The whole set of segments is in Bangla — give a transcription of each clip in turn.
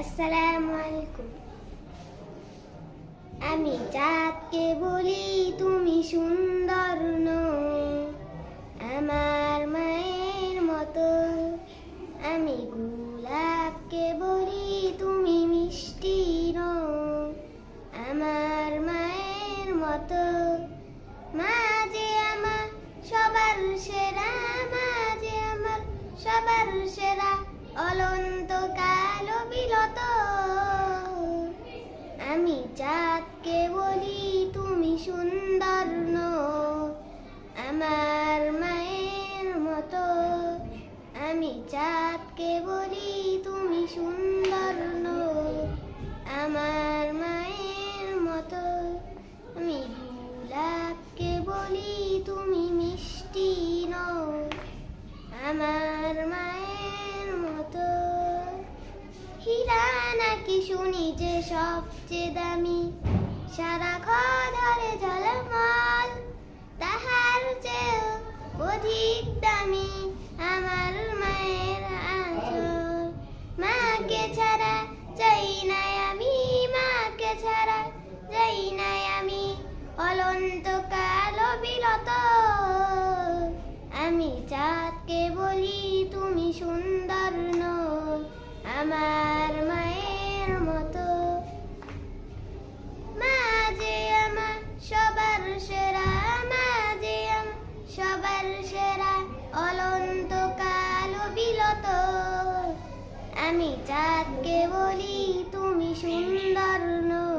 আসসালামু আলাইকুম। আমি চাঁদকে বলি তুমি সুন্দর নও, আমার মায়ের মতো। আমি গোলাপকে বলি তুমি মিষ্টি নও, আমার মায়ের মতো। মা যে আমার সবার সেরা, মা যে আমার সবার সেরা, অনন্ত কাল বিলত। আমি চাঁদকে বলি তুমি সুন্দর নও, আমার মায়ের মতো। আমি চাঁদকে বলি তুমি সুন্দর নও, আমার মায়ের মতো। আমি গোলাপকে বলি তুমি মিষ্টি নও, আমার মায়ের মতো। হীরা নাকি শুনি যে সবচেয়ে দামি, সারাক্ষণ ধরে ঝলমল, তাহার চেয়েও অধিক দামি আমার মায়ের আঁচল। মাকে ছাড়া যাই নাই আমি, মাকে ছাড়া যাই নাই আমি, অনন্ত কাল বিলত। আমি চাঁদকে বলি তুমি সুন্দর নও, আমার মায়ের মতো। মা যে আমার সবার সেরা, মা যে আমার সবার সেরা, অনন্ত কাল বিলত। আমি চাঁদকে বলি তুমি সুন্দর নও,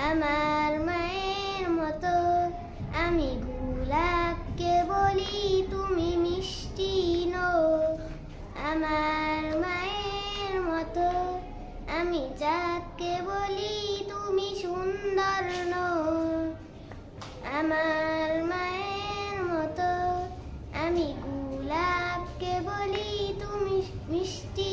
আমার মায়ের মতো। আমি গোলাপকে বলি তুমি মিষ্টি নও, আমার মায়ের মতো। আমি চাঁদকে বলি তুমি সুন্দর নও, আমার মায়ের মতো। আমি গোলাপকে বলি তুমি মিষ্টি